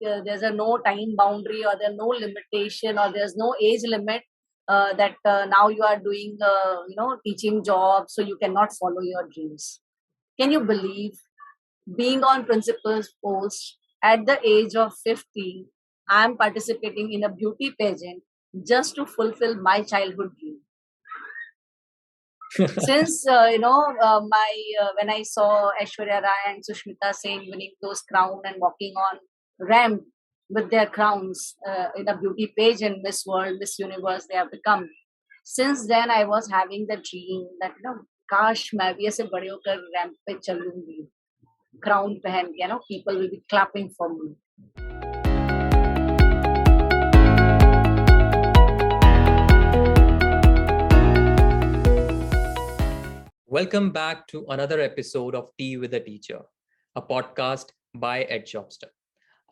there's a no time boundary, or there's no limitation, or there's no age limit, that now you are doing teaching job, so you cannot follow your dreams. Can you believe, being on principal's post at the age of 50, I'm participating in a beauty pageant just to fulfill my childhood dream. Since my when I saw Aishwarya Rai and Sushmita Sen winning those crowns and walking on ramp with their crowns in a beauty pageant, Miss World, Miss Universe, they have become. Since then, I was having the dream that काश मैं भी ऐसे बड़े होकर ramp पे चलूंगी, crown पहन के, people will be clapping for me. Welcome back to another episode of Tea with a Teacher, a podcast by Edjobster.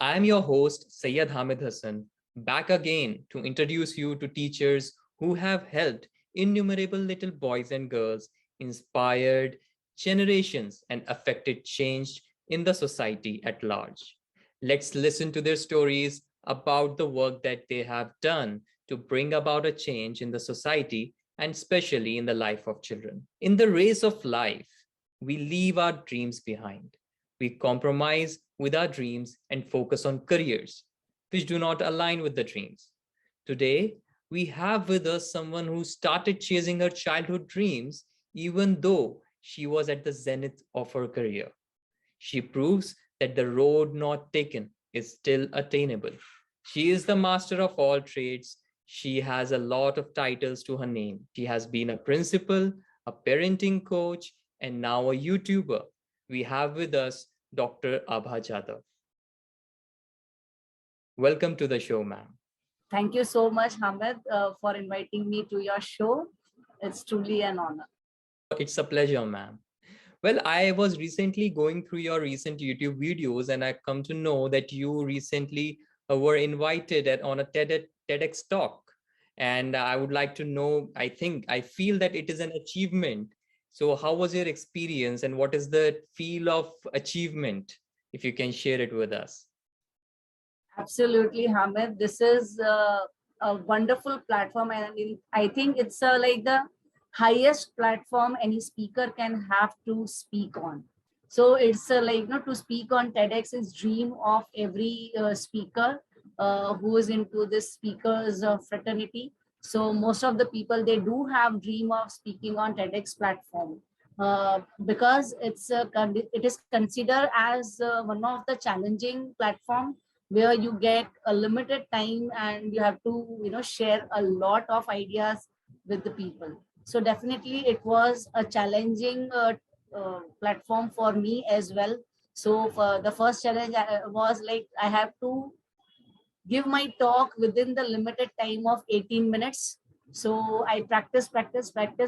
I am your host, Syed Hamid Hasan, back again to introduce you to teachers who have helped innumerable little boys and girls, inspired generations, and affected change in the society at large. Let's listen to their stories about the work that they have done to bring about a change in the society and especially in the life of children. In the race of life, we leave our dreams behind. We compromise with our dreams and focus on careers which do not align with the dreams. Today, we have with us someone who started chasing her childhood dreams even though she was at the zenith of her career. She proves that the road not taken is still attainable. She is the master of all trades. She has a lot of titles to her name. She has been a principal, a parenting coach, and now a YouTuber. We have with us Dr. Abha Jadhav. Welcome to the show, ma'am. Thank you so much, Hamid, for inviting me to your show. It's truly an honor. It's a pleasure, ma'am. Well, I was recently going through your recent YouTube videos, and I come to know that you recently were invited on a TEDx Talk. And I would like to know, I feel that it is an achievement. So how was your experience and what is the feel of achievement? If you can share it with us. Absolutely, Hamid. This is a wonderful platform. And I think it's like the highest platform any speaker can have to speak on. So it's to speak on TEDx is dream of every speaker who is into this speakers fraternity. So most of the people, they do have dream of speaking on TEDx platform because it is considered as one of the challenging platform where you get a limited time and you have to share a lot of ideas with the people. So definitely it was a challenging platform for me as well. So for the first challenge was like I have to give my talk within the limited time of 18 minutes. So I practice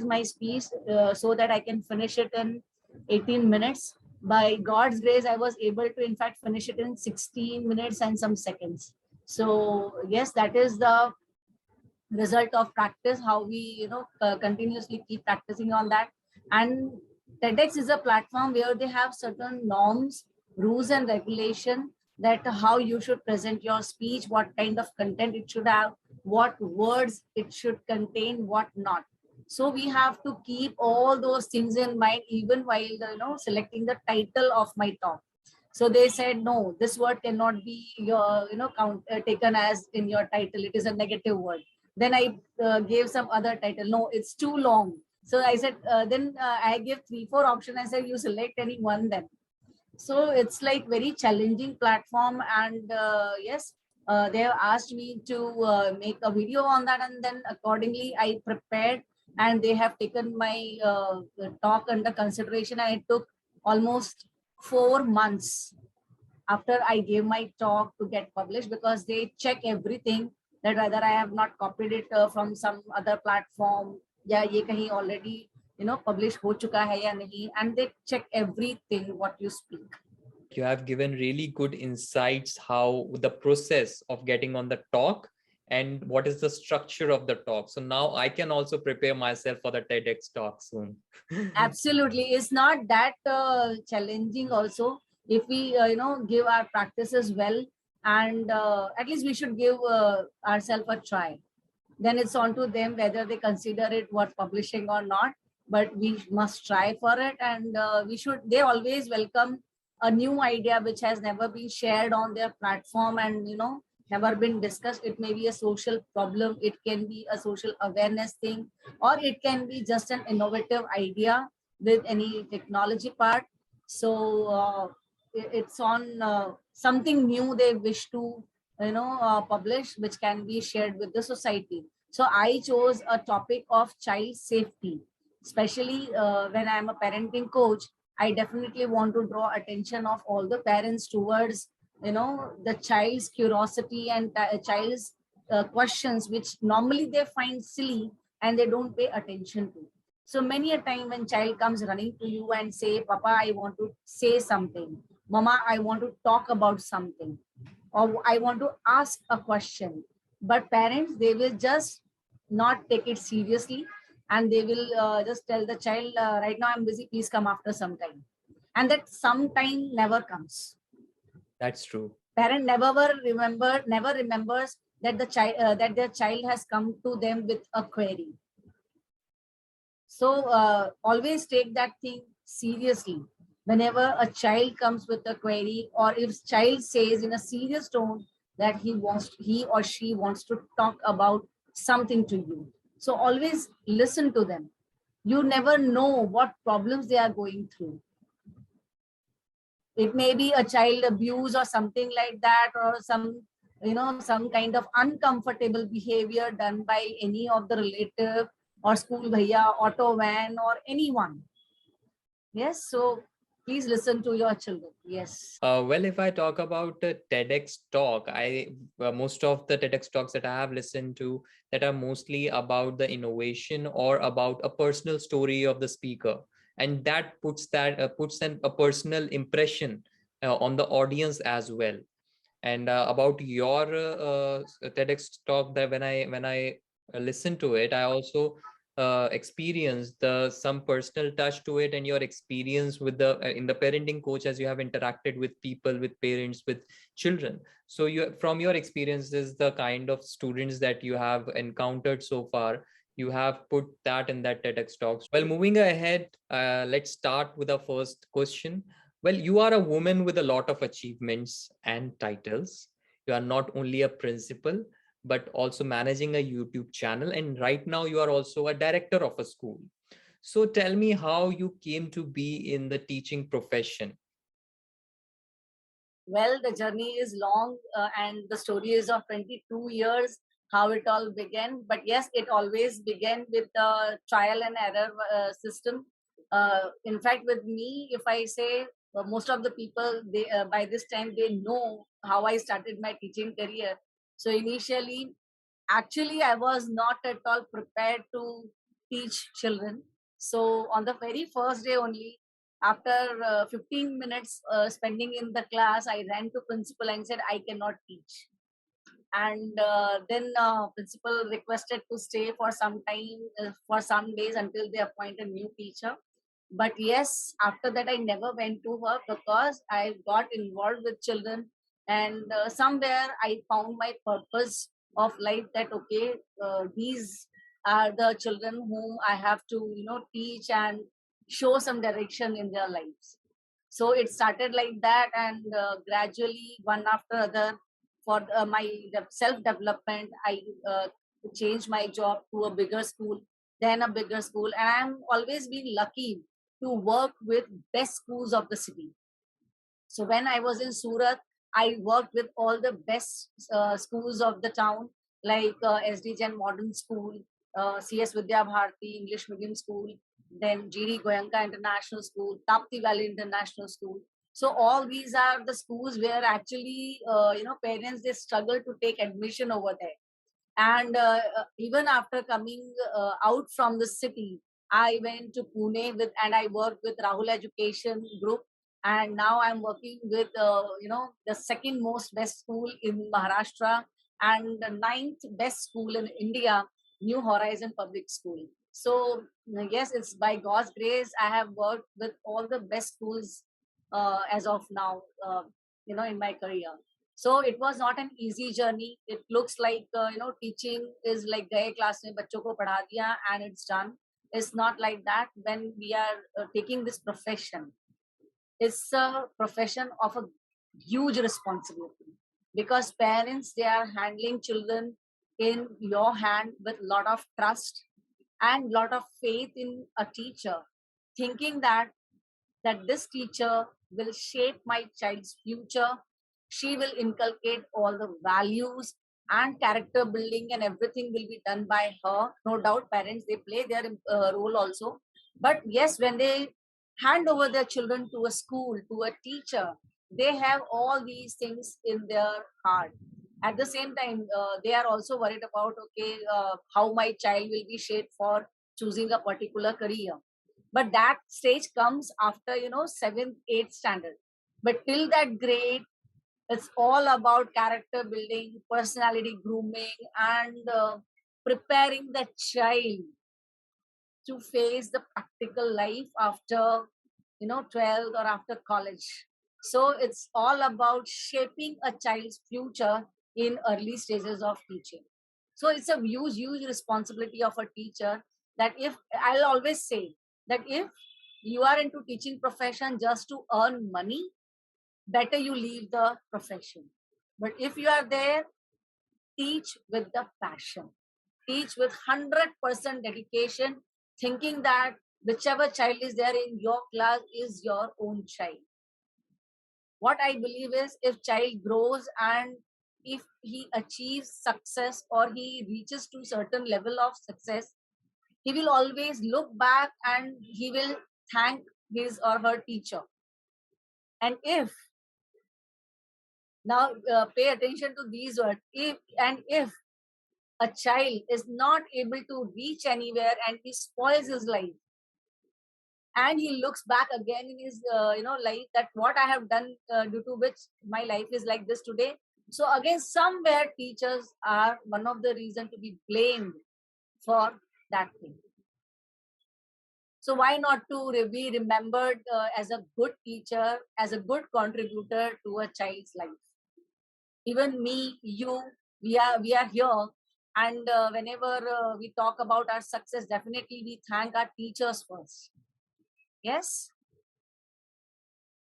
my speech so that I can finish it in 18 minutes. By God's grace, I was able to in fact finish it in 16 minutes and some seconds. So yes, that is the result of practice, how we continuously keep practicing on that. And TEDx is a platform where they have certain norms, rules and regulation, that how you should present your speech, what kind of content it should have, what words it should contain, what not. So we have to keep all those things in mind even while selecting the title of my talk. So they said, no, this word cannot be your taken as in your title, it is a negative word. Then I gave some other title, no, it's too long. So I said, then I gave 3-4 options. I said, you select any one then. So it's like very challenging platform. And yes, they have asked me to make a video on that, and then accordingly I prepared, and they have taken my talk under consideration. And it took almost 4 months after I gave my talk to get published, because they check everything, that whether I have not copied it from some other platform, या ये कहीं already publish हो चुका है या नहीं, and they check everything what you speak. You have given really good insights how the process of getting on the talk and what is the structure of the talk. So now I can also prepare myself for the TEDx talk soon. Absolutely, it's not that challenging also. If we give our practices well, and at least we should give ourselves a try. Then it's on to them whether they consider it worth publishing or not, but we must try for it. And they always welcome a new idea which has never been shared on their platform and never been discussed. It may be a social problem, it can be a social awareness thing, or it can be just an innovative idea with any technology part. So it's on something new they wish to publish, which can be shared with the society. So I chose a topic of child safety, especially when I'm a parenting coach. I definitely want to draw attention of all the parents towards the child's curiosity and child's questions which normally they find silly and they don't pay attention to. So many a time when child comes running to you and say, Papa, I want to say something, Mama, I want to talk about something, or I want to ask a question. But parents, they will just not take it seriously, and they will just tell the child, right now I'm busy, please come after some time. And that sometime never comes. That's true. Parent never remembers that that their child has come to them with a query. So always take that thing seriously. Whenever a child comes with a query, or if child says in a serious tone that he or she wants to talk about something to you, so always listen to them. You never know what problems they are going through. It may be a child abuse or something like that, or some kind of uncomfortable behavior done by any of the relative or school bhaiya, auto van, or anyone. Yes, so please listen to your children. Yes. Well, if I talk about TEDx Talk, most of the TEDx Talks that I have listened to that are mostly about the innovation or about a personal story of the speaker, and that puts a personal impression on the audience as well. And about your TEDx Talk, that when I listen to it, I also experience some personal touch to it, and your experience with the in the parenting coach, as you have interacted with people, with parents, with children. So you, from your experiences, the kind of students that you have encountered so far, you have put that in that TEDx Talks. Well, moving ahead, let's start with the first question. Well, you are a woman with a lot of achievements and titles. You are not only a principal, but also managing a YouTube channel. And right now you are also a director of a school. So tell me how you came to be in the teaching profession. Well, the journey is long, and the story is of 22 years, how it all began. But yes, it always began with the trial and error system. In fact, with me, if I say, most of the people, they by this time, they know how I started my teaching career. So initially, actually, I was not at all prepared to teach children. So on the very first day only, after 15 minutes spending in the class, I ran to principal and said, I cannot teach. And then principal requested to stay for some time, for some days, until they appoint a new teacher. But yes, after that I never went to her, because I got involved with children, and somewhere I found my purpose of life, that okay, these are the children whom I have to teach and show some direction in their lives. So it started like that, and gradually, one after other, for my self development, I uh, changed my job to a bigger school, then a bigger school, and I'm always been lucky to work with best schools of the city. So when I was in Surat, I worked with all the best schools of the town, like SD Jain Modern School, CS Vidya Bharati English Medium School, then GD Goenka International School, Tapti Valley International School. So all these are the schools where actually, parents, they struggle to take admission over there. And even after coming out from the city, I went to Pune and I worked with Rahul Education Group. And now I'm working with, the second most best school in Maharashtra, and the ninth best school in India, New Horizon Public School. So yes, it's by God's grace I have worked with all the best schools as of now, in my career. So it was not an easy journey. It looks like teaching is like gaye class mein bachcho ko padha diya and it's done. It's not like that. When we are taking this profession, it's a profession of a huge responsibility, because parents, they are handling children in your hand with lot of trust and lot of faith in a teacher, thinking that this teacher will shape my child's future. She will inculcate all the values and character building, and everything will be done by her. No doubt, parents, they play their role also. But yes, when they hand over their children to a school, to a teacher, they have all these things in their heart. At the same time, they are also worried about, okay, how my child will be shaped for choosing a particular career. But that stage comes after 7th 8th standard. But till that grade, it's all about character building, personality grooming, and preparing the child to face the practical life after 12th or after college. So it's all about shaping a child's future in early stages of teaching. So it's a huge responsibility of a teacher. That if I'll always say that if you are into teaching profession just to earn money, better you leave the profession. But if you are there, teach with the passion, teach with 100% dedication, thinking that whichever child is there in your class is your own child. What I believe is, if child grows and if he achieves success or he reaches to certain level of success, he will always look back and he will thank his or her teacher. And if now pay attention to these words, if a child is not able to reach anywhere and he spoils his life, and he looks back again in his life, that what I have done due to which my life is like this today. So again, somewhere teachers are one of the reason to be blamed for that thing. So why not to be remembered as a good teacher, as a good contributor to a child's life? Even me, you, we are here, and whenever we talk about our success, definitely we thank our teachers first. Yes.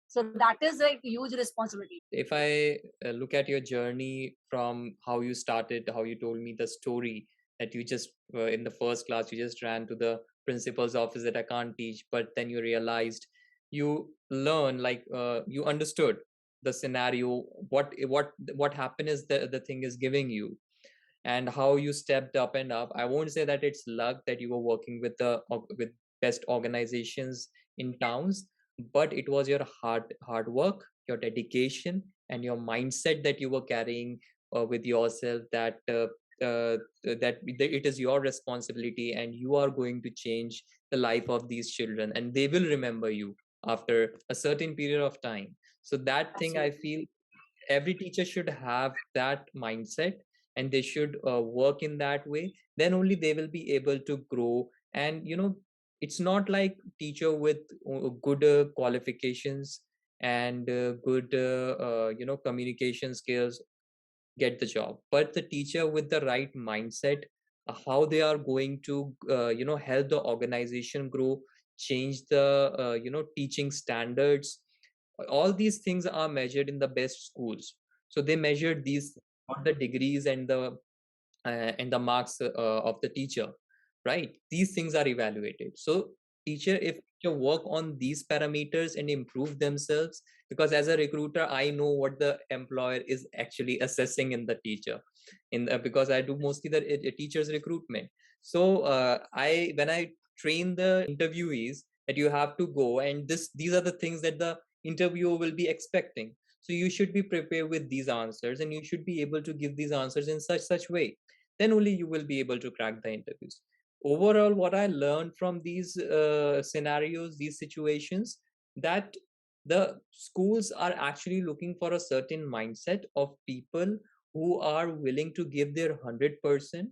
So that is a huge responsibility. If I look at your journey from how you started, how you told me the story that you just in the first class, you just ran to the principal's office that I can't teach, but then you realized, you learn, like you understood the scenario, what happiness the thing is giving you, and how you stepped up and up. I won't say that it's luck that you were working with best organizations in towns, but it was your hard work, your dedication, and your mindset that you were carrying with yourself, that it is your responsibility and you are going to change the life of these children, and they will remember you after a certain period of time. So that thing, I feel every teacher should have that mindset, and they should work in that way. Then only they will be able to grow. And it's not like teacher with good qualifications and good communication skills get the job, but the teacher with the right mindset, how they are going to help the organization grow, change the teaching standards. All these things are measured in the best schools. So they measured these, not the degrees and the marks of the teacher, right? These things are evaluated. So if teacher work on these parameters and improve themselves, because as a recruiter I know what the employer is actually assessing in the teacher, because I do mostly the teachers recruitment. So I when I train the interviewees that you have to go, and these are the things that the interviewer will be expecting. So you should be prepared with these answers, and you should be able to give these answers in such way. Then only you will be able to crack the interviews. Overall, what I learned from these scenarios, these situations, that the schools are actually looking for a certain mindset of people who are willing to give their 100%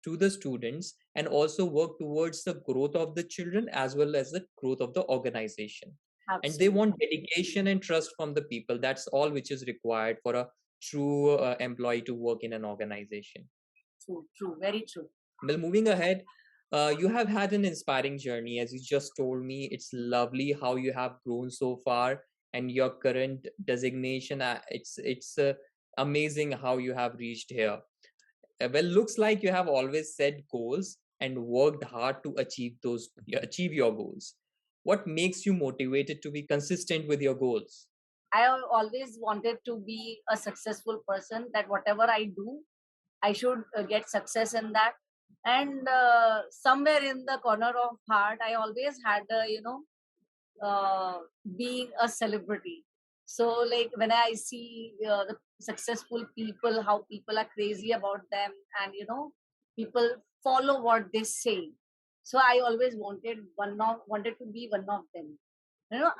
to the students, and also work towards the growth of the children as well as the growth of the organization. Absolutely. And they want dedication and trust from the people. That's all which is required for a true employee to work in an organization. True, very true. Well, moving ahead, you have had an inspiring journey, as you just told me. It's lovely how you have grown so far, and your current designation. It's amazing how you have reached here. Well, looks like you have always set goals and worked hard to achieve your goals. What makes you motivated to be consistent with your goals? I have always wanted to be a successful person, that whatever I do, I should get success in that. And somewhere in the corner of heart, I always had uh, being a celebrity. So like when I see the successful people, how people are crazy about them, and people follow what they say. So I always wanted to be one of them.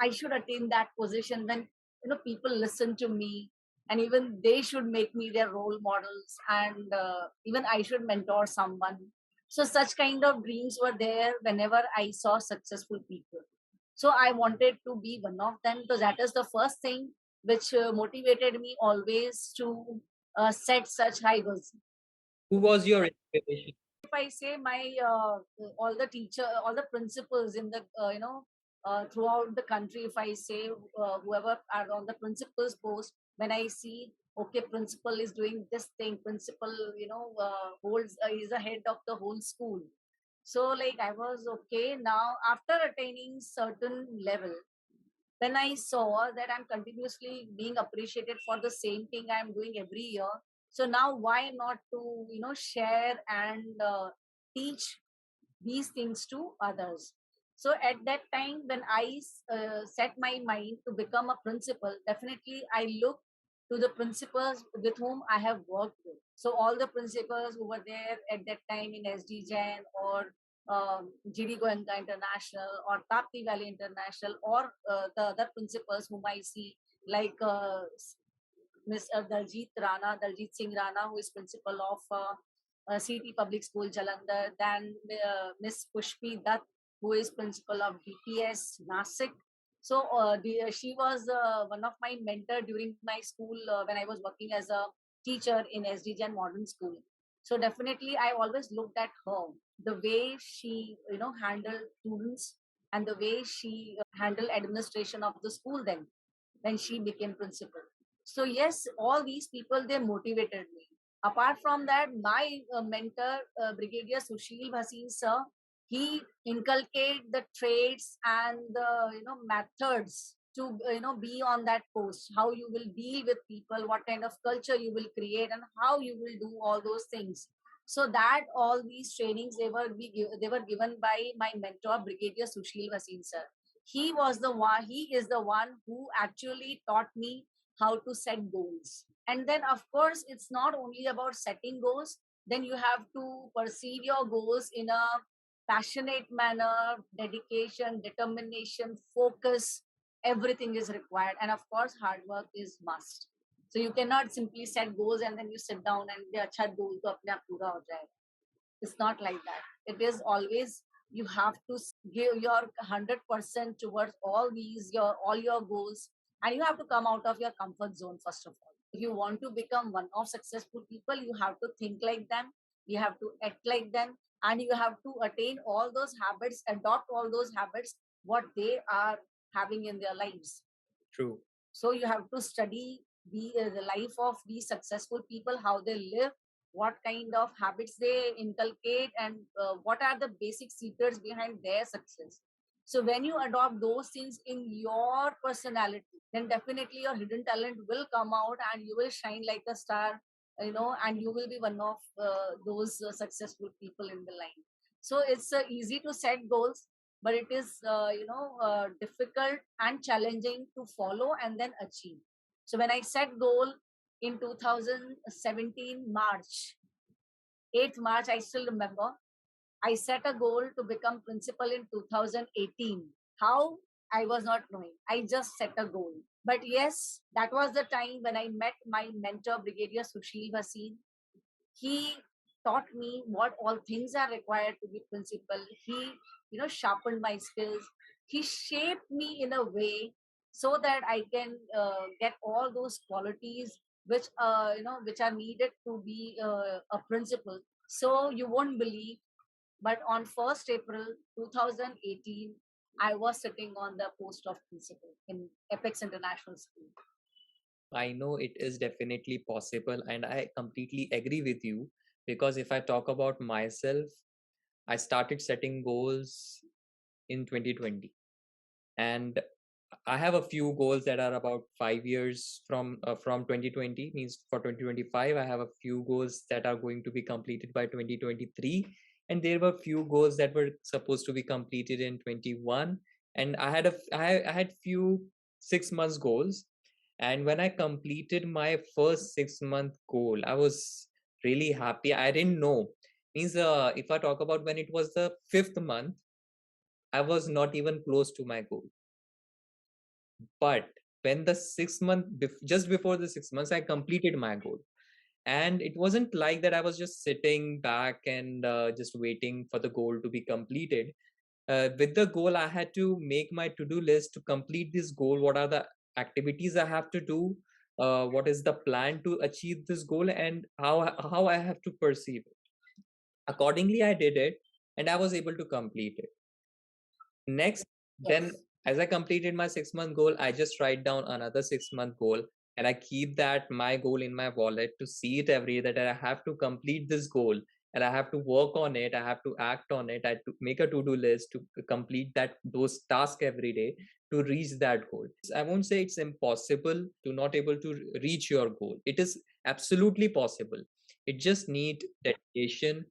I should attain that position when people listen to me, and even they should make me their role models, and even I should mentor someone. So such kind of dreams were there whenever I saw successful people. So I wanted to be one of them. So that is the first thing which motivated me always to set such high goals. Who was your inspiration? If I say my all the principals in the throughout the country, if I say whoever are on the principal's post, when I see okay, principal is doing this thing, principal holds is the head of the whole school. So like I was okay. Now after attaining certain level, when I saw that I'm continuously being appreciated for the same thing I'm doing every year, so now why not to share and teach these things to others. So at that time, when I set my mind to become a principal, definitely I look to the principals with whom I have worked with. So all the principals who were there at that time in SD Jain or GD Goenka International or Tapti Valley International, or the other principals whom I see, like Miss Daljit Singh Rana, who is principal of CT Public School Jalandhar, then Miss Pushpi Dutt, who is principal of DPS Nasik. So she was one of my mentor during my school when I was working as a teacher in SDJ Modern School. So definitely, I always looked at her, the way she handled students, and the way she handled administration of the school then when she became principal. So yes, all these people, they motivated me. Apart from that, my mentor, Brigadier Sushil Bhasin sir, he inculcated the traits and the methods to be on that post, how you will deal with people, what kind of culture you will create, and how you will do all those things. So that all these trainings, they were given by my mentor, Brigadier Sushil Bhasin sir. He is the one who actually taught me how to set goals. And then of course it's not only about setting goals, then you have to perceive your goals in a passionate manner, dedication, determination, focus, everything is required. And of course hard work is must. So you cannot simply set goals and then you sit down and the acha goal to apne aap pura ho jayega. It's not like that. It is always, you have to give your 100% towards all your goals, and you have to come out of your comfort zone first of all. If you want to become one of successful people, you have to think like them, you have to act like them, and you have to attain all those habits, adopt all those habits what they are having in their lives. True. So you have to study the life of these successful people, how they live, what kind of habits they inculcate, and what are the basic secrets behind their success. So when you adopt those things in your personality, then definitely your hidden talent will come out and you will shine like a star, and you will be one of those successful people in the line. So it's easy to set goals, but it is difficult and challenging to follow and then achieve. So when I set goal in 2017 March, 8th March, I still remember, I set a goal to become principal in 2018. How? I was not knowing. I just set a goal. But yes, that was the time when I met my mentor, Brigadier Sushil Bhasin. He taught me what all things are required to be principal. He sharpened my skills. He shaped me in a way so that I can get all those qualities which which are needed to be a principal. So you won't believe, but on 1st April 2018, I was sitting on the post of principal in Apex International School. I know it is definitely possible, and I completely agree with you, because if I talk about myself, I started setting goals in 2020, and I have a few goals that are about 5 years from 2020. Means for 2025, I have a few goals that are going to be completed by 2023, and there were few goals that were supposed to be completed in 21, and I had few 6 months goals, and when I completed my first 6 month goal, I was really happy. I didn't know. Means if I talk about when it was the fifth month, I was not even close to my goal. But when the 6 month, just before the 6 months, I completed my goal. And it wasn't like that I was just sitting back and just waiting for the goal to be completed. With the goal, I had to make my to-do list to complete this goal. What are the activities I have to do? What is the plan to achieve this goal, and how I have to perceive it? Accordingly, I did it, and I was able to complete it. Next, then Yes. as I completed my 6 month goal, I just write down another 6 month goal, and I keep that my goal in my wallet to see it every day that I have to complete this goal, and I have to work on it. I have to act on it. I have to make a to-do list to complete those tasks every day to reach that goal. I won't say it's impossible to not able to reach your goal. It is absolutely possible. It just need dedication.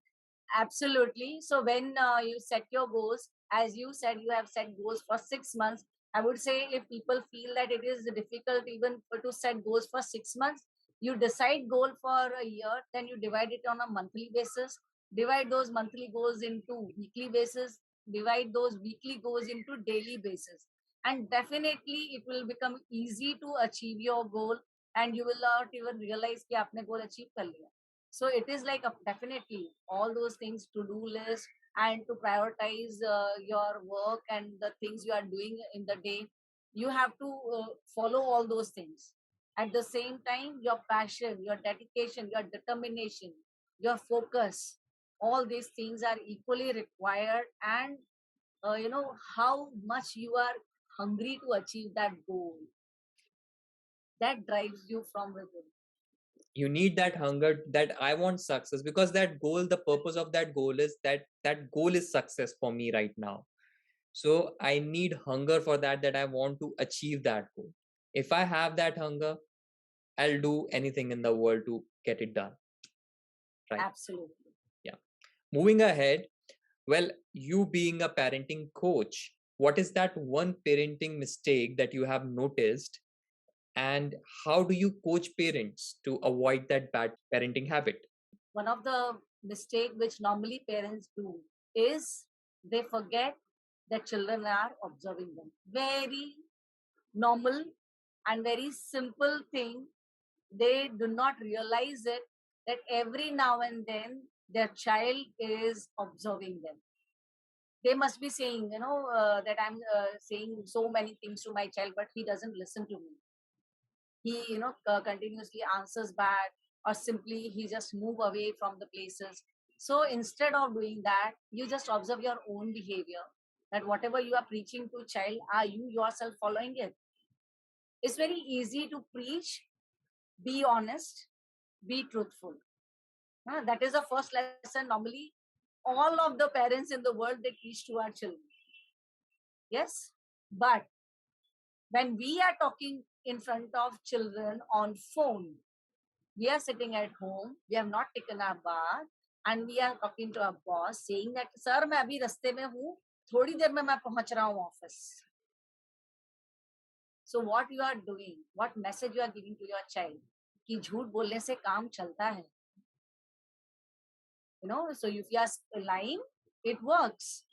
Absolutely. So when you set your goals, as you said, you have set goals for 6 months. I would say if people feel that it is difficult even to set goals for 6 months, you decide goal for a year, then you divide it on a monthly basis, divide those monthly goals into weekly basis, divide those weekly goals into daily basis. And definitely it will become easy to achieve your goal, and you will not even realize कि आपने goal achieve कर लिया. So it is like definitely all those things to do list, and to prioritize your work and the things you are doing in the day. You have to follow all those things. At the same time, your passion, your dedication, your determination, your focus, all these things are equally required. And how much you are hungry to achieve that goal, that drives you from within. You need that hunger, that I want success, because that goal, the purpose of that goal is that goal is success for me right now. So I need hunger for that I want to achieve that goal. If I have that hunger, I'll do anything in the world to get it done, right? Absolutely. Yeah. Moving ahead, well, you being a parenting coach, what is that one parenting mistake that you have noticed, and how do you coach parents to avoid that bad parenting habit? One of the mistake which normally parents do is they forget that children are observing them. Very normal and very simple thing. They do not realize it, that every now and then their child is observing them. They must be saying, that I'm saying so many things to my child, but he doesn't listen to me. He continuously answers back, or simply he just move away from the places. So instead of doing that, you just observe your own behavior, that whatever you are preaching to child, are you yourself following it? It's very easy to preach, be honest, be truthful. That is the first lesson normally all of the parents in the world they teach to our children. Yes, but when we are talking in front of children on phone, we are sitting at home, we have not taken our bath, and we are talking to our boss saying that, sir, मैं अभी रास्ते में हूँ, थोड़ी देर में मैं पहुंच रहा हूँ office. So what you are doing, what message you are giving to your child, कि झूठ बोलने से काम चलता है. So if you are lying, it works,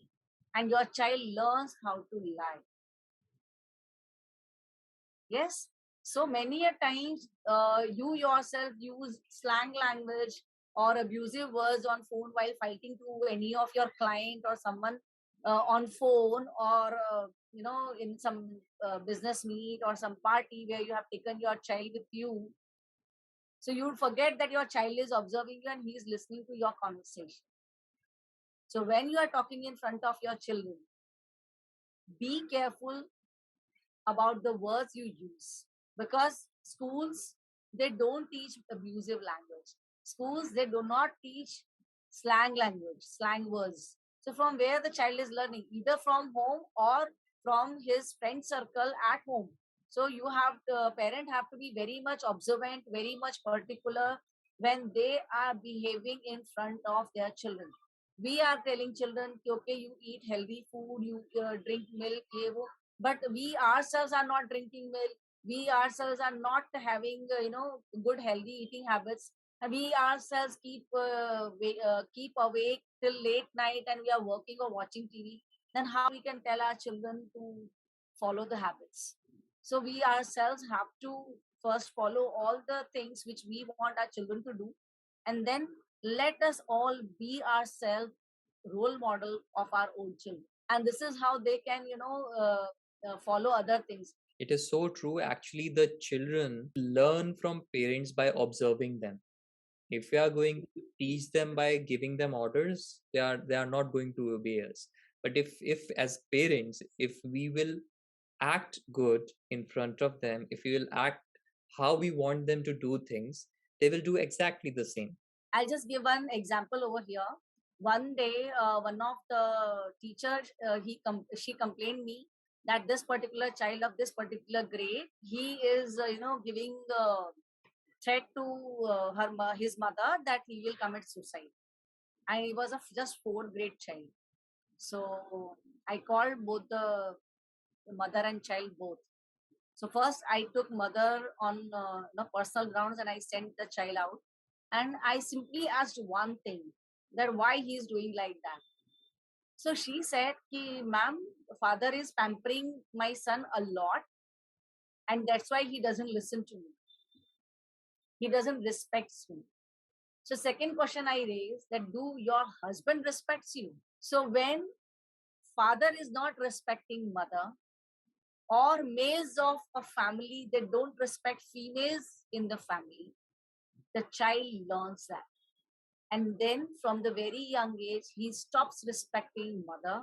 and your child learns how to lie. Yes. So many a times, you yourself use slang language or abusive words on phone while fighting to any of your client or someone on phone, or in some business meet or some party where you have taken your child with you. So you forget that your child is observing you and he is listening to your conversation. So when you are talking in front of your children, be careful about the words you use, because schools, they don't teach abusive language. Schools, they do not teach slang language, slang words. So from where the child is learning, either from home or from his friend circle at home. So you have to, parent have to be very much observant, very much particular when they are behaving in front of their children. We are telling children, okay, you eat healthy food, you drink milk, ye wo, but we ourselves are not drinking milk. We ourselves are not having good healthy eating habits. And we ourselves keep awake till late night and we are working or watching TV. Then how we can tell our children to follow the habits? So we ourselves have to first follow all the things which we want our children to do, and then let us all be ourselves role model of our own children, and this is how they can follow other things. It is so true. Actually, the children learn from parents by observing them. If we are going to teach them by giving them orders, they are not going to obey us. But if as parents, if we will act good in front of them, if we will act how we want them to do things, they will do exactly the same. I'll just give one example over here. One day, one of the teachers, she complained me that this particular child of this particular grade, he is, giving threat to his mother that he will commit suicide. And he was a just fourth grade child. So I called both the mother and child both. So first I took mother on personal grounds and I sent the child out. And I simply asked one thing, that why he is doing like that. So she said, ma'am, father is pampering my son a lot and that's why he doesn't listen to me. He doesn't respect me. So second question I raised, that do your husband respects you? So when father is not respecting mother, or males of a family, they don't respect females in the family, the child learns that. And then from the very young age, he stops respecting mother,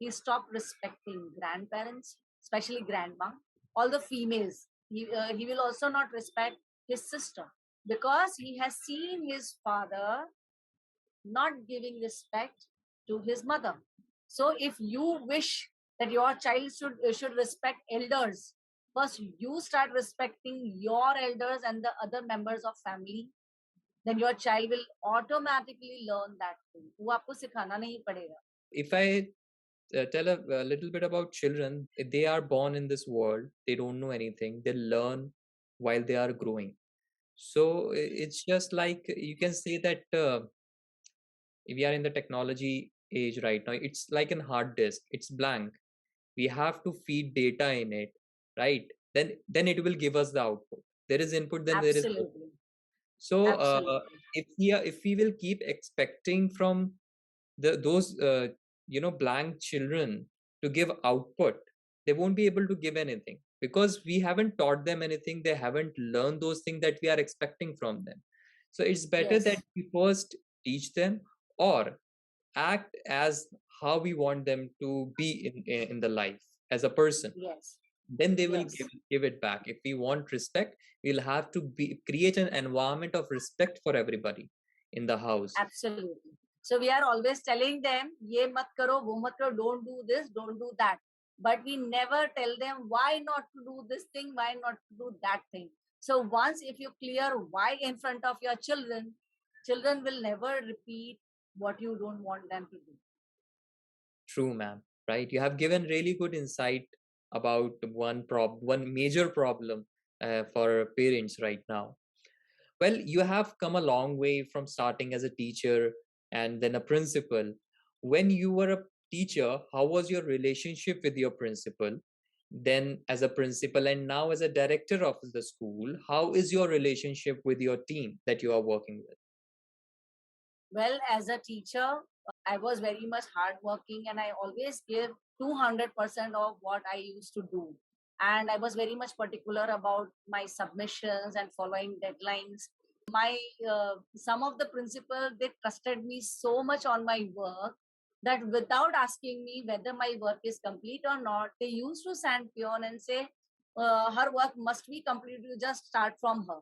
he stops respecting grandparents, especially grandma, all the females. He will also not respect his sister, because he has seen his father not giving respect to his mother. So if you wish that your child should respect elders, first you start respecting your elders and the other members of family, then your child will automatically learn that thing. वो आपको सिखाना नहीं पड़ेगा. If I tell a little bit about children, they are born in this world, they don't know anything, they learn while they are growing. So it's just like you can say that we are in the technology age right now. It's like a hard disk, it's blank. We have to feed data in it, right? Then it will give us the output. There is input, then there is output. Absolutely. So Absolutely. if we will keep expecting from those blank children to give output, they won't be able to give anything, because we haven't taught them anything. They haven't learned those things that we are expecting from them. So it's better that Yes. we first teach them, or act as how we want them to be in the life as a person. Yes. Then they will Yes. give it back. If we want respect, we'll have to create an environment of respect for everybody in the house. Absolutely. So we are always telling them, ye mat karo, wo mat karo, don't do this, don't do that. But we never tell them why not to do this thing, why not to do that thing. So once if you clear why in front of your children, children will never repeat what you don't want them to do. True, ma'am. Right? You have given really good insight about one major problem for parents right now. Well, you have come a long way from starting as a teacher and then a principal. When you were a teacher, how was your relationship with your principal? Then, as a principal, and now as a director of the school, how is your relationship with your team that you are working with? Well, as a teacher, I was very much hardworking and I always give 200% of what I used to do. And I was very much particular about my submissions and following deadlines. Some of the principal, they trusted me so much on my work that without asking me whether my work is complete or not, they used to send peon and say, her work must be complete, you just start from her.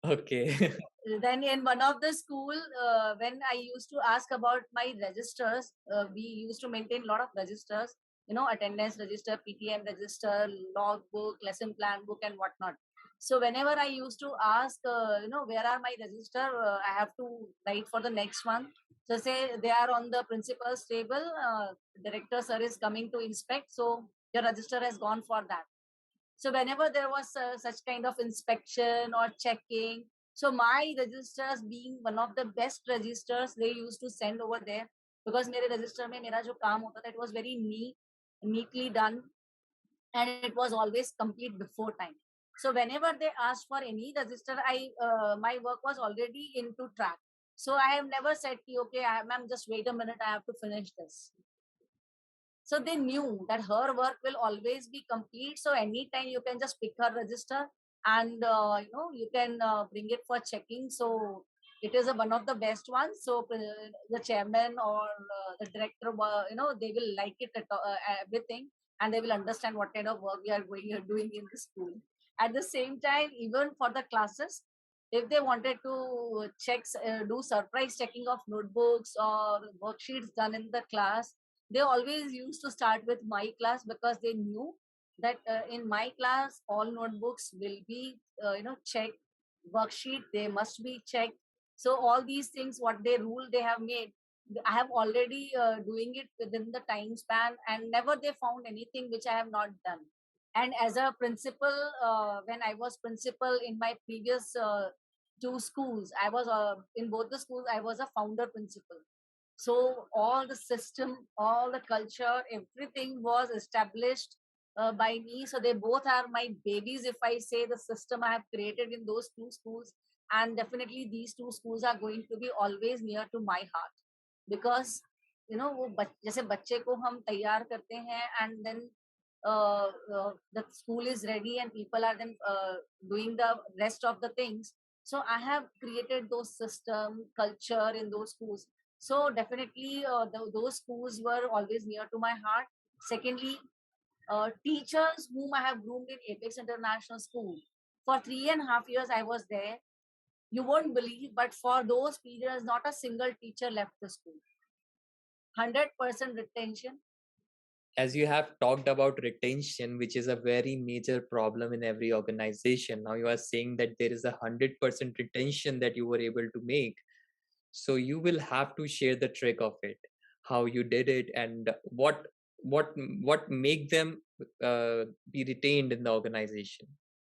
Okay. Then in one of the school, when I used to ask about my registers, we used to maintain a lot of registers, attendance register, PTM register, log book, lesson plan book, and whatnot. So whenever I used to ask, where are my register, I have to write for the next one. So say they are on the principal's table, director sir is coming to inspect, so your register has gone for that. So whenever there was such kind of inspection or checking, so my registers being one of the best registers, they used to send over there, because मेरे register में मेरा जो काम होता था, it was very neatly done, and it was always complete before time. So whenever they asked for any register, my work was already into track. So I have never said, okay, ma'am, just wait a minute, I have to finish this. So they knew that her work will always be complete. So anytime you can just pick her register, and you can bring it for checking. So it is one of the best ones. So the chairman or the director, they will like it everything, and they will understand what kind of work we are doing in the school. At the same time, even for the classes, if they wanted to do surprise checking of notebooks or worksheets done in the class, they always used to start with my class, because they knew that in my class all notebooks will be checked, worksheet they must be checked. So all these things, what they rule they have made, I have already doing it within the time span, and never they found anything which I have not done. And as a principal, when I was principal in my previous two schools, I was in both the schools I was a founder principal. So all the system, all the culture, everything was established by me. So they both are my babies, if I say, the system I have created in those two schools. And definitely these two schools are going to be always near to my heart, because वो जैसे बच्चे को हम तैयार करते हैं, and then the school is ready and people are then doing the rest of the things. So I have created those system culture in those schools. So definitely those schools were always near to my heart. Secondly, teachers whom I have groomed in Apex International School, for 3.5 years I was there. You won't believe, but for those periods, not a single teacher left the school. 100% retention. As you have talked about retention, which is a very major problem in every organization, now you are saying that there is 100% retention that you were able to make. So you will have to share the trick of it, how you did it, and what make them be retained in the organization.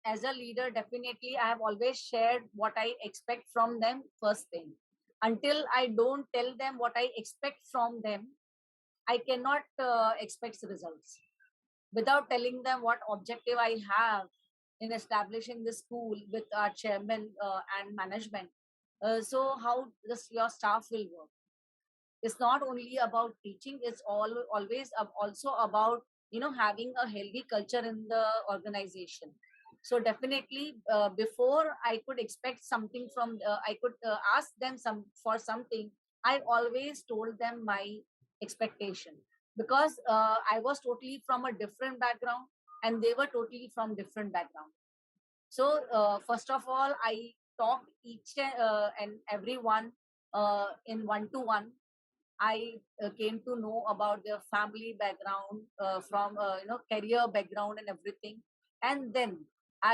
As a leader, definitely I have always shared what I expect from them first thing. Until I don't tell them what I expect from them, I cannot expect results. Without telling them what objective I have in establishing the school with our chairman and management, so how your staff will work. It's not only about teaching, it's always also about having a healthy culture in the organization. So definitely before I could expect something from I could ask them for something, I always told them my expectation, because I was totally from a different background and they were totally from different background. So first of all, I talked each and everyone in one to one. I came to know about their family background, from career background and everything. And then,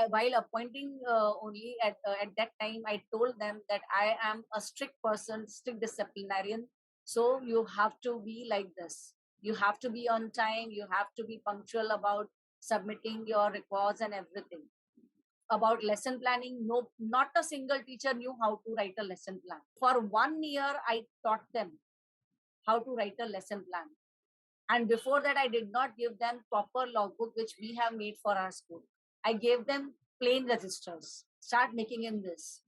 while appointing only at that time, I told them that I am a strict person, strict disciplinarian. So you have to be like this. You have to be on time. You have to be punctual about submitting your records and everything. About lesson planning, no, not a single teacher knew how to write a lesson plan. For 1 year, I taught them how to write a lesson plan. And before that, I did not give them proper logbook, which we have made for our school. I gave them plain registers. Start making in this.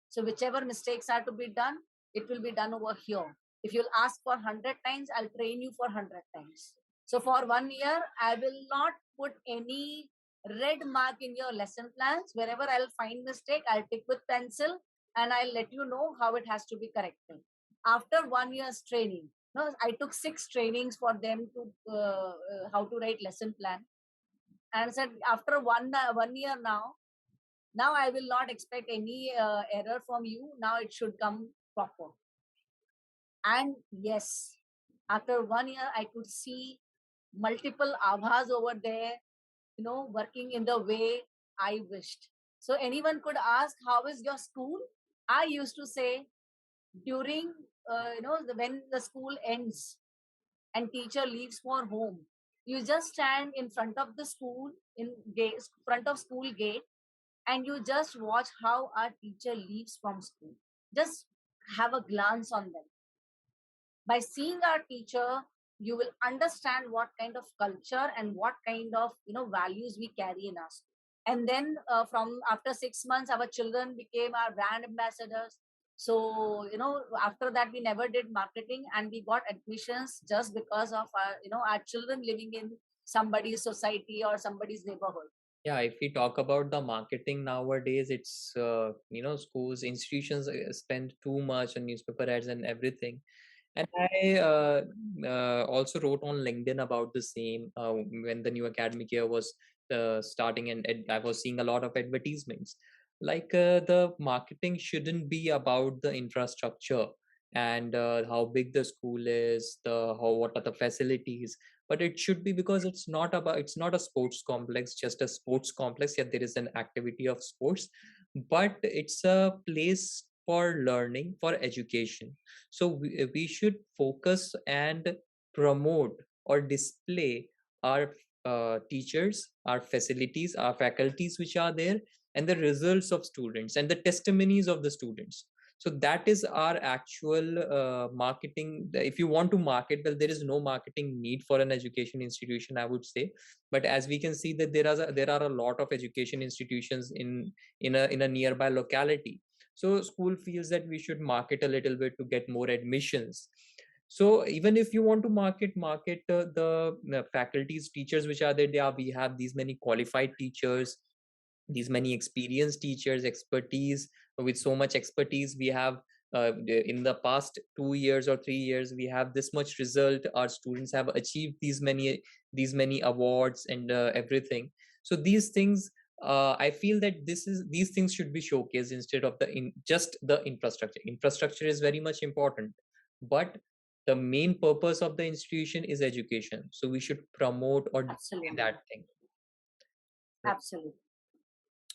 So whichever mistakes are to be done, it will be done over here. If you'll ask for 100 times, I'll train you for 100 times. So for 1 year, I will not put any red mark in your lesson plans. Wherever I'll find mistake, I'll tick with pencil and I'll let you know how it has to be corrected. After 1 year's training, no, I took 6 trainings for them to how to write lesson plan, and said after 1 year now I will not expect any error from you. Now it should come proper. And yes, after 1 year, I could see multiple Abhas over there, working in the way I wished. So anyone could ask, how is your school? I used to say during, when the school ends and teacher leaves for home, you just stand in front of the school, front of school gate, and you just watch how our teacher leaves from school. Just have a glance on them. By seeing our teacher, you will understand what kind of culture and what kind of values we carry in us. And then from after 6 months, our children became our brand ambassadors. So after that, we never did marketing, and we got admissions just because of our children living in somebody's society or somebody's neighborhood. Yeah, if we talk about the marketing nowadays, it's schools, institutions spend too much on newspaper ads and everything. And I also wrote on LinkedIn about the same when the new academic year was starting, and I was seeing a lot of advertisements. Like the marketing shouldn't be about the infrastructure and how big the school is, what are the facilities, but it should be, because it's not a sports complex, just a sports complex. Yet there is an activity of sports, but it's a place for learning, for education. So we should focus and promote or display our teachers, our facilities, our faculties which are there, and the results of students and the testimonies of the students. So that is our actual marketing. If you want to market well, there is no marketing need for an education institution, I would say. But as we can see that there are a lot of education institutions in a nearby locality. So school feels that we should market a little bit to get more admissions. So even if you want to market the faculties, teachers which are there, we have these many qualified teachers, these many experienced teachers, expertise. With so much expertise, we have in the past 2 years or 3 years, we have this much result. Our students have achieved these many awards and everything. So these things, I feel that these things should be showcased instead of just the infrastructure. Infrastructure is very much important, but the main purpose of the institution is education. So we should promote or display Absolutely. that thing. Absolutely.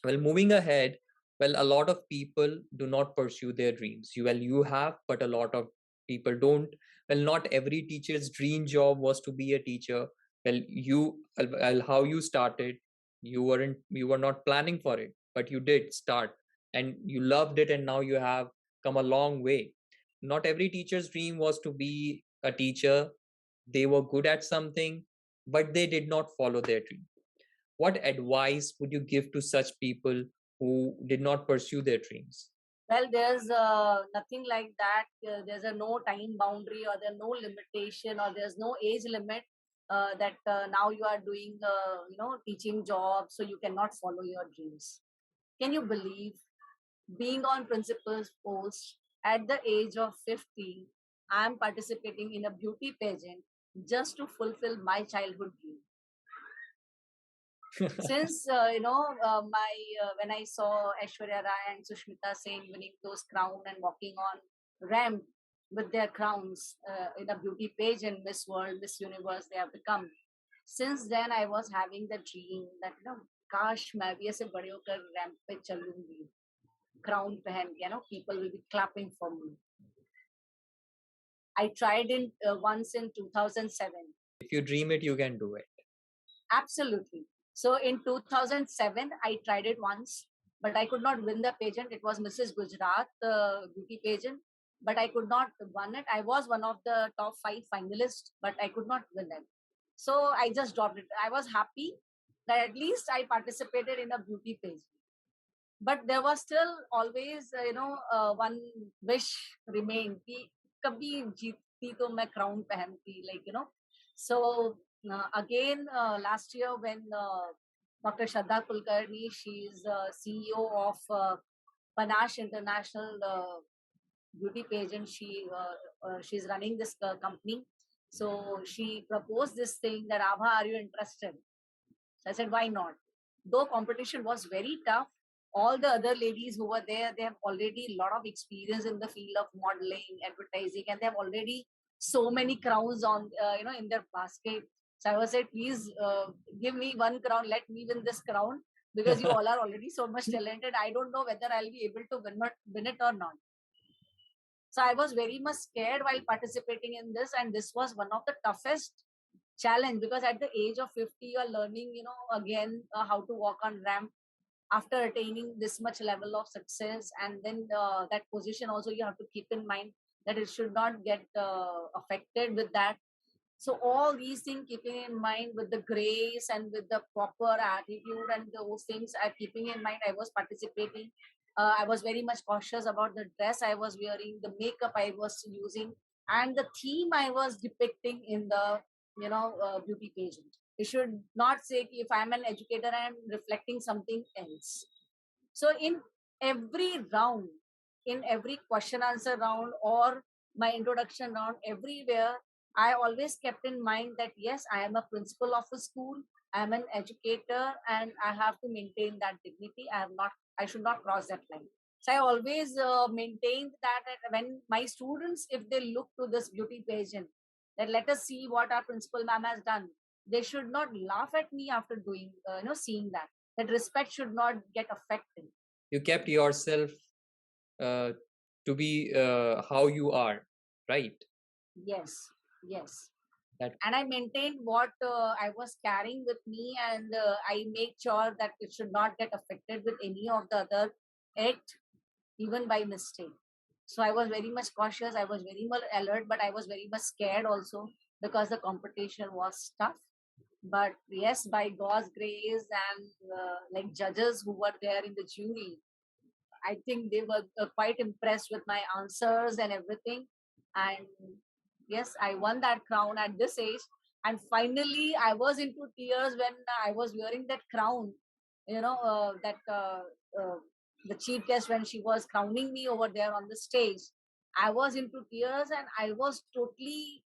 Well, moving ahead, well, a lot of people do not pursue their dreams. You have, but a lot of people don't. Well, not every teacher's dream job was to be a teacher. How you started, you were not planning for it, but you did start, and you loved it, and now you have come a long way. Not every teacher's dream was to be a teacher. They were good at something, but they did not follow their dream. What advice would you give to such people who did not pursue their dreams? Well, there's nothing like that. There's a no time boundary, or there's no limitation, or there's no age limit that now you are doing, teaching job, so you cannot follow your dreams. Can you believe, being on principal's post at the age of 50, I'm participating in a beauty pageant just to fulfill my childhood dream. Since my when I saw Aishwarya Rai and Sushmita Sen winning those crowns and walking on ramp with their crowns in a beauty pageant, Miss World, Miss Universe, they have become. Since then, I was having the dream that काश मैं भी ऐसे बड़े होकर ramp पे चलूंगी, crown पहन के, people will be clapping for me. I tried it once in 2007. If you dream it, you can do it. Absolutely. So in 2007, I tried it once, but I could not win the pageant. It was Mrs. Gujarat, the beauty pageant, but I could not win it. I was one of the top 5 finalists, but I could not win it. So I just dropped it. I was happy that at least I participated in a beauty pageant. But there was still always, one wish remained. कि कभी जीतती तो मैं crown पहनती, like. So again, last year when Dr. Shraddha Kulkarni. She's CEO of Panache International beauty pageant. She's running this company. So she proposed this thing that, Abha, are you interested? So I said, why not? Though competition was very tough, all the other ladies who were there, they have already a lot of experience in the field of modeling, advertising, and they have already so many crowns on, in their basket. So I was said, please give me one crown, let me win this crown, because you all are already so much talented. I don't know whether I'll be able to win it or not. So I was very much scared while participating in this, and this was one of the toughest challenge, because at the age of 50 you are learning, again, how to walk on ramp after attaining this much level of success. And then that position also, you have to keep in mind that it should not get affected with that. So all these things keeping in mind, with the grace and with the proper attitude and those things are keeping in mind, I was participating. I was very much cautious about the dress I was wearing, the makeup I was using, and the theme I was depicting in the beauty pageant. You should not say if I'm an educator, I'm reflecting something else. So in every round, in every question answer round or my introduction round, everywhere, I always kept in mind that yes, I am a principal of a school, I am an educator, and I have to maintain that dignity. I should not cross that line. So I always maintained that when my students, if they look to this beauty pageant, that let us see what our principal ma'am has done, they should not laugh at me after doing, seeing that. That respect should not get affected. You kept yourself uh, to be how you are, right? Yes, yes. That And I maintained what I was carrying with me, and I make sure that it should not get affected with any of the other act, even by mistake. So I was very much cautious. I was very much alert, but I was very much scared also, because the competition was tough. But yes, by God's grace and like judges who were there in the jury, I think they were quite impressed with my answers and everything. And yes, I won that crown at this age. And finally, I was into tears when I was wearing that crown. Uh, the chief guest, when she was crowning me over there on the stage, I was into tears and I was totally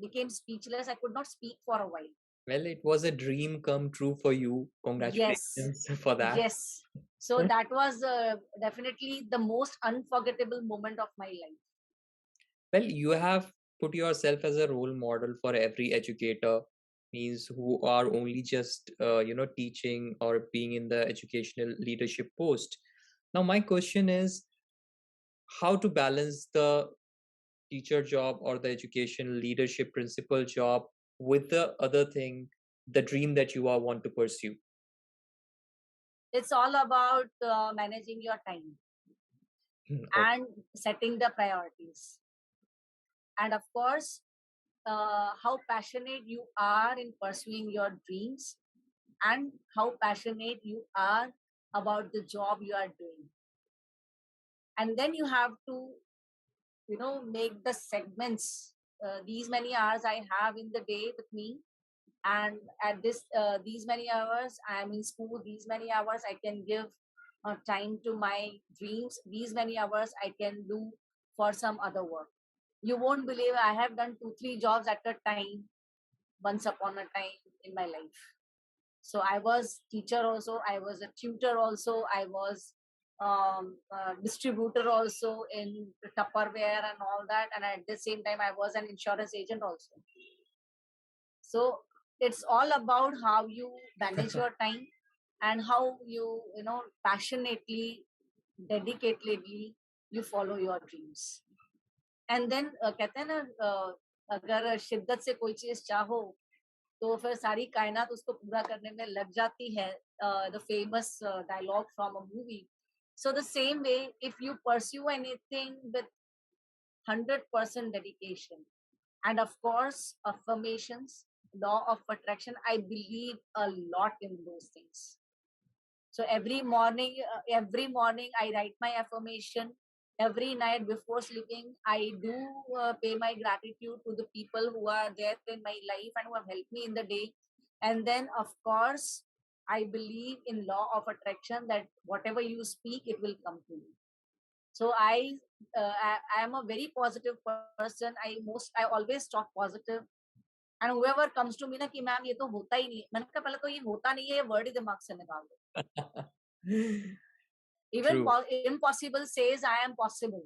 became speechless. I could not speak for a while. well, it was a dream come true for you. Yes, Congratulations for that. yes. So that was definitely the most unforgettable moment of my life. Well, you have put yourself as a role model for every educator, means who are only just teaching or being in the educational leadership post. Now, my question is how to balance the teacher job or the education leadership principal job with the other thing, the dream that you are want to pursue. It's all about managing your time Okay. and setting the priorities. And of course, how passionate you are in pursuing your dreams, and how passionate you are about the job you are doing. And then you have to, make the segments. These many hours I have in the day with me, and at these many hours I am in school, these many hours I can give time to my dreams, these many hours I can do for some other work. You won't believe, I have done 2 3 jobs at a time once upon a time in my life. So I was teacher also, I was a tutor also, I was distributor also in Tupperware and all that, and at the same time I was an insurance agent also. So it's all about how you manage your time, and how you passionately, dedicatedly you follow your dreams. And then कहते हैं ना, अगर शिद्दत से कोई चीज चाहो तो फिर सारी कायनात उसको पूरा करने में लग जाती है. The famous dialogue from a movie. So the same way, if you pursue anything with 100% dedication, and of course affirmations, law of attraction, I believe a lot in those things. So every morning I write my affirmation. Every night before sleeping, I do pay my gratitude to the people who are there in my life and who have helped me in the day. And then of course I believe in law of attraction, that whatever you speak, it will come to you. So I am a very positive person. I always talk positive. And whoever comes to me na कि ma'am ये तो होता ही नहीं, मैंने कहा पहले तो ये होता नहीं है, ये वर्ड ही दिमाग से निकाल दो. Even True. impossible says I am possible.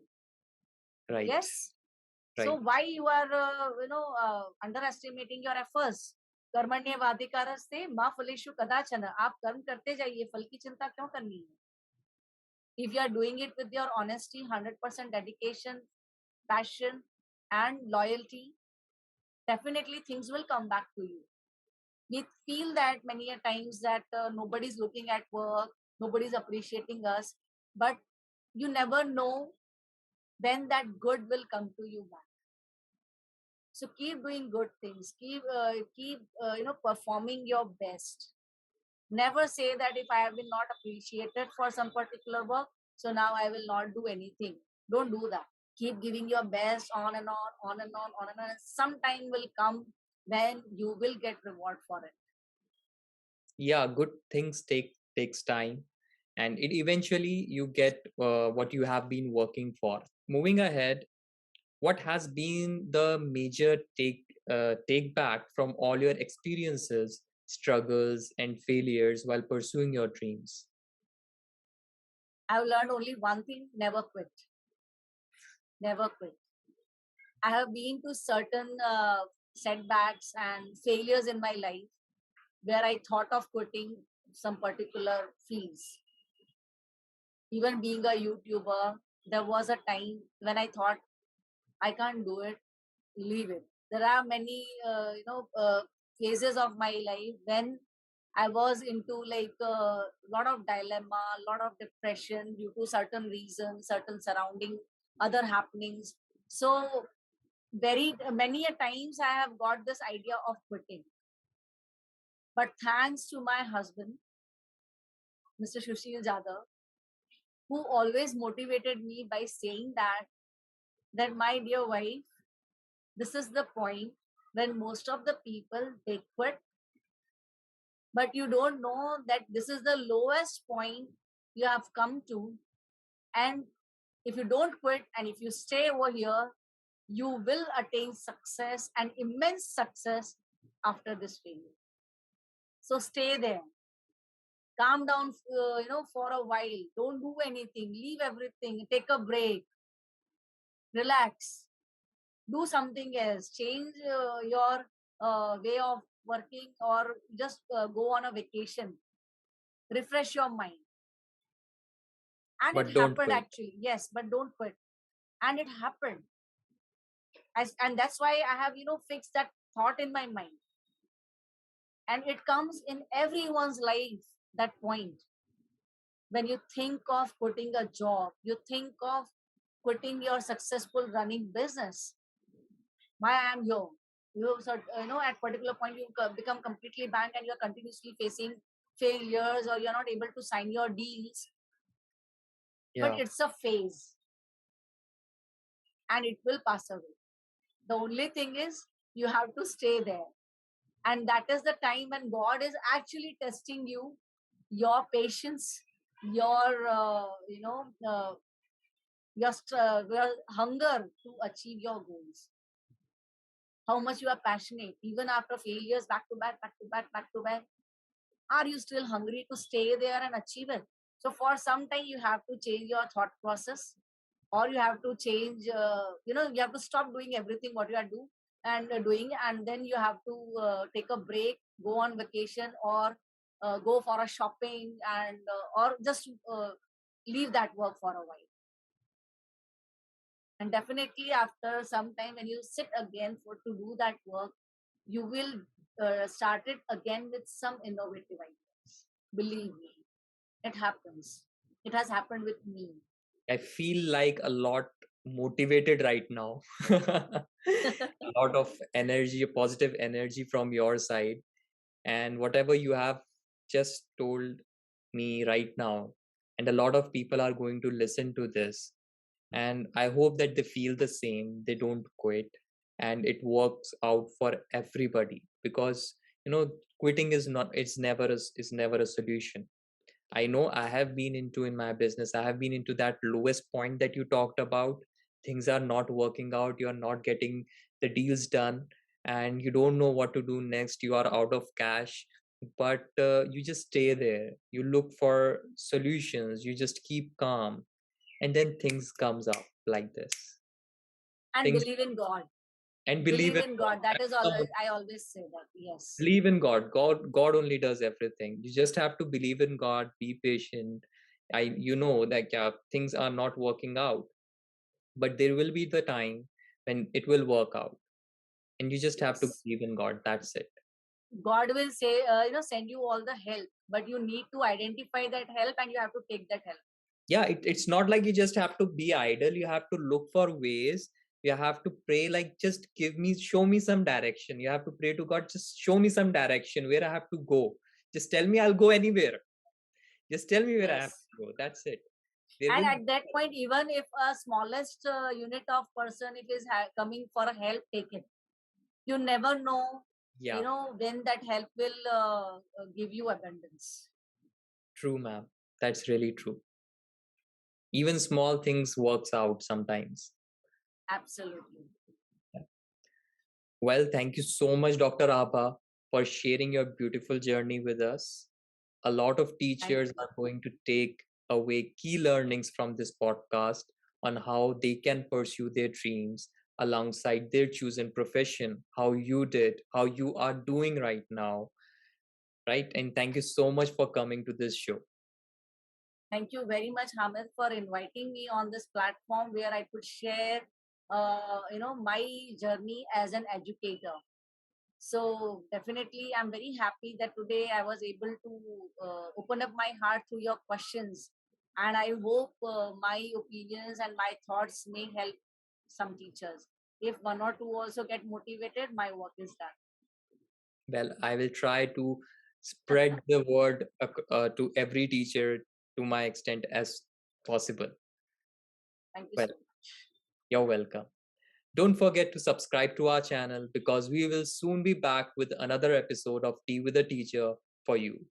Right. Yes. Right. So why you are underestimating your efforts? कर्मण्येवाधिकारस्ते मा फलेषु कदाचन. आप कर्म करते जाइए, फल की चिंता क्यों करनी है? If you are doing it with your honesty, 100% dedication, passion, and loyalty, definitely things will come back to you. We feel that many a times that nobody's looking at work, nobody's appreciating us, but you never know when that good will come to you back. So keep doing good things. Keep performing your best. Never say that if I have been not appreciated for some particular work, so now I will not do anything. Don't do that. Keep giving your best on and on and on and on. Some time will come when you will get reward for it. Yeah, good things takes time, and it eventually you get what you have been working for. Moving ahead, what has been the major take back from all your experiences, struggles, and failures while pursuing your dreams? I've learned only one thing: never quit. Never quit. I have been to certain setbacks and failures in my life where I thought of quitting some particular fields. Even being a YouTuber, there was a time when I thought I can't do it, leave it. There are many, phases of my life when I was into like a lot of dilemma, a lot of depression due to certain reasons, certain surrounding, other happenings. So very many a times I have got this idea of quitting. But thanks to my husband, Mr. Sushil Jadhav, who always motivated me by saying that my dear wife, this is the point when most of the people they quit, but you don't know that this is the lowest point you have come to. And if you don't quit and if you stay over here, you will attain success and immense success after this failure. So stay there. Calm down, for a while. Don't do anything. Leave everything. Take a break. Relax. Do something else. Change your way of working, or just go on a vacation. Refresh your mind. And But it don't happened quit. actually. Yes, but don't quit. And it happened. And that's why I have, fixed that thought in my mind. And it comes in everyone's life, that point. When you think of quitting a job, you think of quitting your successful running business. Why I am here? At particular point you become completely blank and you're continuously facing failures, or you're not able to sign your deals. Yeah. But it's a phase and it will pass away. The only thing is you have to stay there. And that is the time when God is actually testing you, your patience, your, your hunger to achieve your goals. How much you are passionate, even after failures back to back, back to back, back to back. Are you still hungry to stay there and achieve it? So for some time, you have to change your thought process, or you have to change, you have to stop doing everything what you are doing, and then you have to take a break, go on vacation, or go for a shopping, and or just leave that work for a while. And definitely after some time, when you sit again to do that work, you will start it again with some innovative ideas. Believe me, it happens. It has happened with me. I feel like a lot motivated right now. A lot of energy, positive energy from your side. And whatever you have just told me right now, and a lot of people are going to listen to this. And I hope that they feel the same. They don't quit and it works out for everybody, because You know, quitting is not, is never a solution. I know I have been into in my business, I have been into that lowest point that you talked about. Things are not working out, you're not getting the deals done, and you don't know what to do next. You are out of cash, but you just stay there. You look for solutions, you just keep calm, and then things comes up like this. And Things, believe in God. and believe Believe in in God. God. That is all That's I always say that. Yes. believe in God only does everything. You just have to believe in God, be patient. You know that, yeah, things are not working out, but there will be the time when it will work out, and you just have to Yes. believe in God. That's it. God will say, send you all the help, but you need to identify that help and you have to take that help. Yeah, it's not like you just have to be idle. You have to look for ways. You have to pray, like, just show me some direction. You have to pray to God, just show me some direction where I have to go. Just tell me, I'll go anywhere. Just tell me where I have Yes. to go. That's it. There And will at that point, even if a smallest unit of person, if is coming for help, take it. You never know, Yeah, when that help will give you abundance. true, ma'am. That's really true. Even small things works out sometimes. Absolutely. Yeah. Well, thank you so much, Dr. Abha, for sharing your beautiful journey with us. A lot of Thank teachers you. are going to take away key learnings from this podcast on how they can pursue their dreams alongside their chosen profession, how you did, how you are doing right now, right? And thank you so much for coming to this show. Thank you very much, Hamid, for inviting me on this platform where I could share, my journey as an educator. So definitely, I'm very happy that today I was able to open up my heart to your questions, and I hope my opinions and my thoughts may help some teachers. If one or two also get motivated, my work is done. Well, I will try to spread the word to every teacher to my extent as possible. Thank you Well, so much. you're welcome. Don't forget to subscribe to our channel because we will soon be back with another episode of Tea with a Teacher for you.